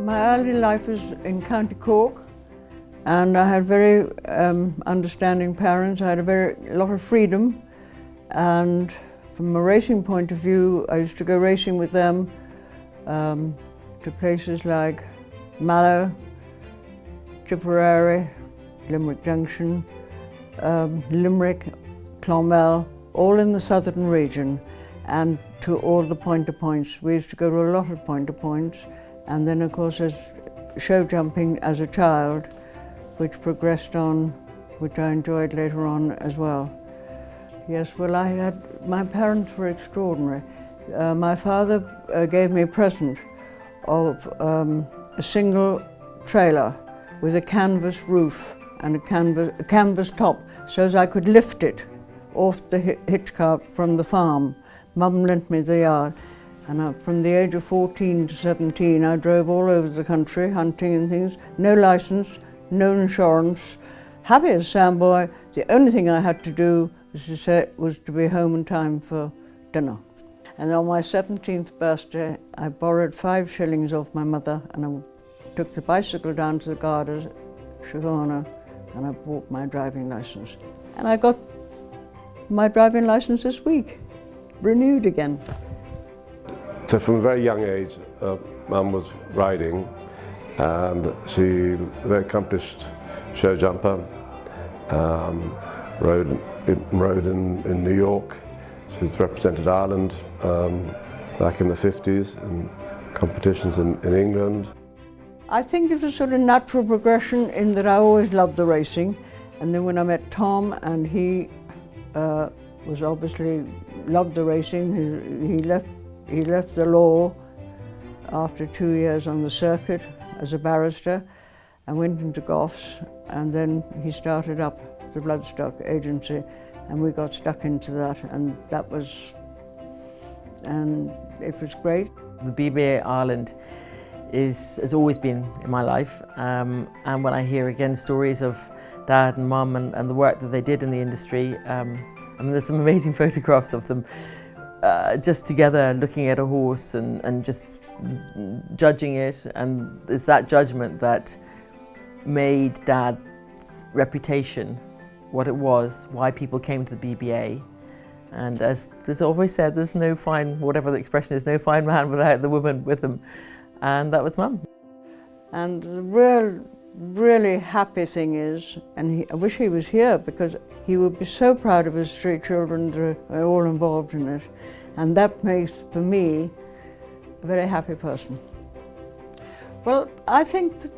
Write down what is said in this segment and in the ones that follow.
My early life was in County Cork, and I had very understanding parents. I had a lot of freedom, and from a racing point of view, I used to go racing with them to places like Mallow, Tipperary, Limerick Junction, Limerick, Clonmel, all in the southern region, and to all the point-to-points. We used to go to a lot of point-to-points, and then of course there's show jumping as a child, which progressed on, which I enjoyed later on as well. Yes, well, my parents were extraordinary. My father gave me a present of a single trailer with a canvas roof and a canvas top, so as I could lift it off the hitch cart from the farm. Mum lent me the yard, and from the age of 14 to 17 I drove all over the country hunting and things. No license, no insurance. Happy as a sandboy. The only thing I had to do was to be home in time for dinner. And on my 17th birthday I borrowed 5 shillings off my mother, and I took the bicycle down to the Garda, Shigona, and I bought my driving licence. And I got my driving licence this week, renewed again. So from a very young age, Mum was riding, and she was a very accomplished show jumper, rode in New York. She's represented Ireland back in the 50s in competitions in England. I think it was a sort of natural progression in that I always loved the racing, and then when I met Tom, and he was obviously loved the racing. He left the law after 2 years on the circuit as a barrister and went into Goffs, and then he started up the Bloodstock agency, and we got stuck into that, and it was great. The BBA Ireland has always been in my life, and when I hear again stories of Dad and Mum and the work that they did in the industry, I mean, there's some amazing photographs of them just together looking at a horse and just judging it, and it's that judgment that made Dad's reputation what it was, why people came to the BBA. And as there's always said, there's no fine, whatever the expression is, no fine man without the woman with him. And that was Mum. And the really happy thing is, and I wish he was here, because he would be so proud of his 3 children that are all involved in it. And that makes, for me, a very happy person. Well, I think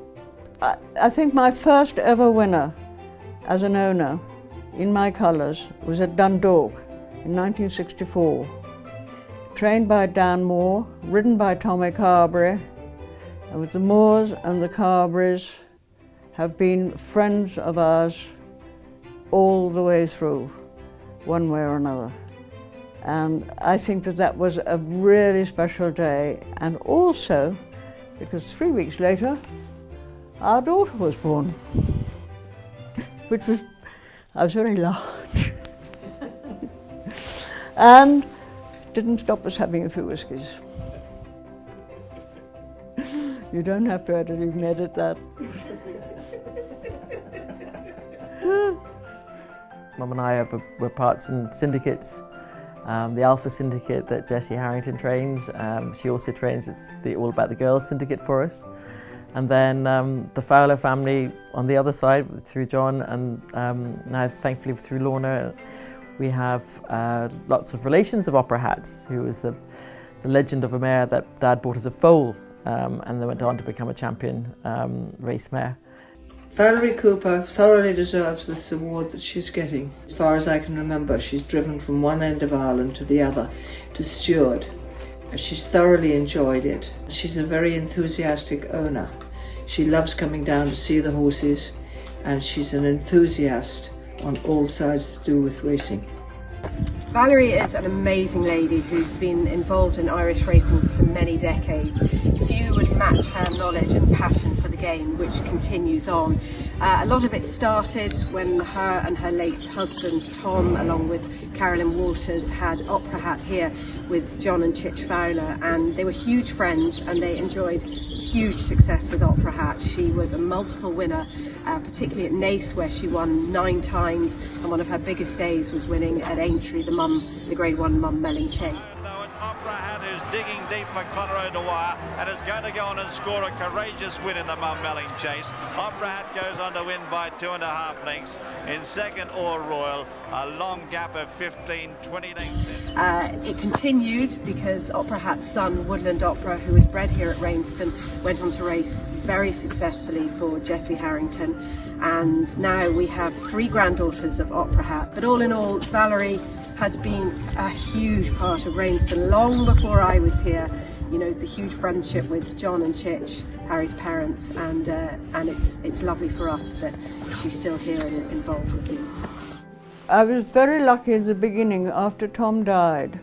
my first ever winner as an owner in my colours was at Dundalk in 1964. Trained by Dan Moore, ridden by Tommy Carberry, and with the Moores and the Carberrys have been friends of ours all the way through, one way or another. And I think that was a really special day, and also because 3 weeks later our daughter was born, which was, I was very large, and didn't stop us having a few whiskies. You don't have to even edit that. Mum and I were parts in syndicates. The Alpha Syndicate that Jessie Harrington trains. She also trains, it's the All About the Girls Syndicate for us. And then the Fowler family on the other side through John, and now thankfully through Lorna, we have lots of relations of Opera Hats, who was the legend of a mare that Dad bought as a foal, and then went on to become a champion race mare. Valerie Cooper thoroughly deserves this award that she's getting. As far as I can remember, she's driven from one end of Ireland to the other to steward. She's thoroughly enjoyed it. She's a very enthusiastic owner. She loves coming down to see the horses, and she's an enthusiast on all sides to do with racing. Valerie is an amazing lady who's been involved in Irish racing for many decades. Few would match her knowledge and passion for the game, which continues on. A lot of it started when her and her late husband Tom, along with Carolyn Walters, had Opera Hat here with John and Chich Fowler, and they were huge friends and they enjoyed huge success with Opera Hat. She was a multiple winner, particularly at Naas, where she won 9 times, and one of her biggest days was winning at Aintree, the Grade 1 Mum Melling Chase. Opera Hat who's digging deep for Conor O'Dwyer and is going to go on and score a courageous win in the Mum Melling Chase. Opera Hat goes on to win by 2.5 lengths. In second, Or Royal, a long gap of 15-20 lengths. It continued because Opera Hat's son, Woodland Opera, who was bred here at Rainston, went on to race very successfully for Jessie Harrington. And now we have 3 granddaughters of Opera Hat. But all in all, Valerie has been a huge part of Rainston long before I was here. You know, the huge friendship with John and Chich, Harry's parents, and it's lovely for us that she's still here and involved with these. I was very lucky in the beginning. After Tom died,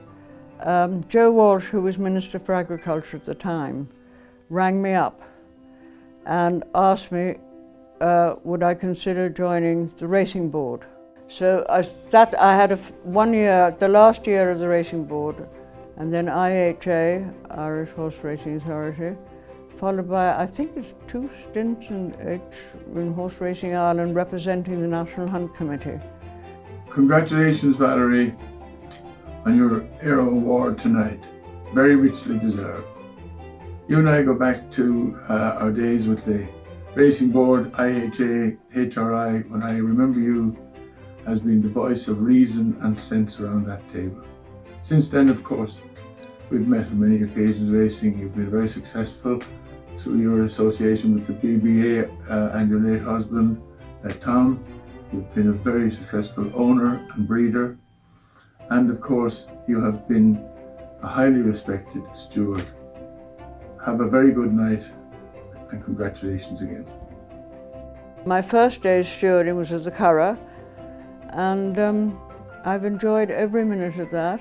Joe Walsh, who was Minister for Agriculture at the time, rang me up and asked me would I consider joining the racing board. So I had 1 year, the last year of the racing board, and then IHA, Irish Horse Racing Authority, followed by, I think it's 2 stints in Horse Racing Ireland representing the National Hunt Committee. Congratulations, Valerie, on your AIRO award tonight. Very richly deserved. You and I go back to our days with the racing board, IHA, HRI, when I remember you has been the voice of reason and sense around that table. Since then, of course, we've met on many occasions racing. You've been very successful through your association with the BBA and your late husband, Tom. You've been a very successful owner and breeder. And of course, you have been a highly respected steward. Have a very good night and congratulations again. My first day's stewarding was as a Curragh, and I've enjoyed every minute of that.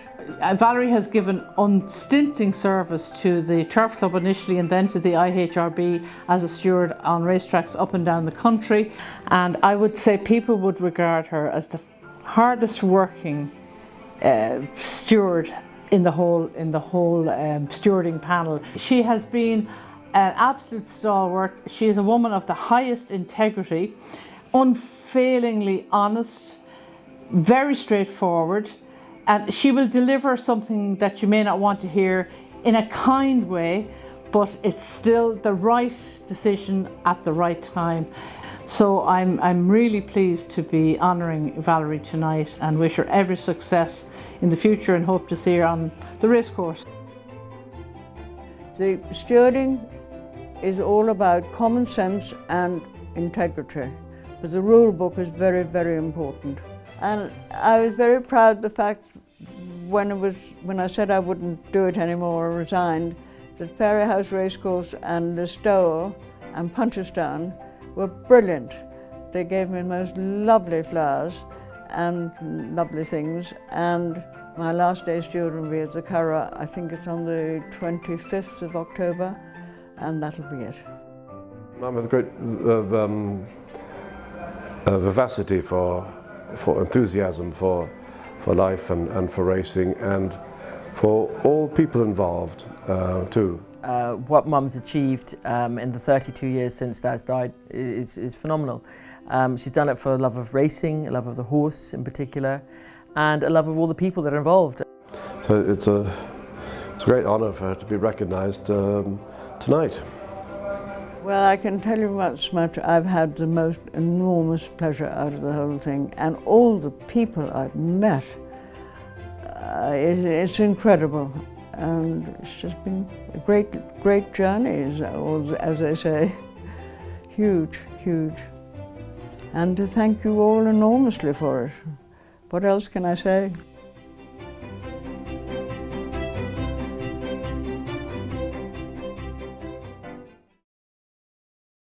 Valerie has given unstinting service to the Turf Club initially and then to the IHRB as a steward on racetracks up and down the country, and I would say people would regard her as the hardest working steward in the whole stewarding panel. She has been an absolute stalwart. She is a woman of the highest integrity, unfailingly honest, very straightforward, and she will deliver something that you may not want to hear in a kind way, but it's still the right decision at the right time. So I'm really pleased to be honouring Valerie tonight and wish her every success in the future and hope to see her on the racecourse. The stewarding is all about common sense and integrity, but the rule book is very, very important. And I was very proud of the fact when I said I wouldn't do it anymore or resigned, that Fairyhouse Racecourse and Listowel and Punchestown were brilliant. They gave me the most lovely flowers and lovely things, and my last day's steward will be at the Curragh. I think it's on the 25th of October, and that'll be it. I'm with great vivacity for enthusiasm for life and for racing and for all people involved too. What Mum's achieved in the 32 years since Dad's died is phenomenal. She's done it for a love of racing, a love of the horse in particular, and a love of all the people that are involved. So it's a great honour for her to be recognised tonight. Well, I can tell you much. I've had the most enormous pleasure out of the whole thing, and all the people I've met. It's incredible, and it's just been a great journey, as they say. Huge, huge. And to thank you all enormously for it. What else can I say?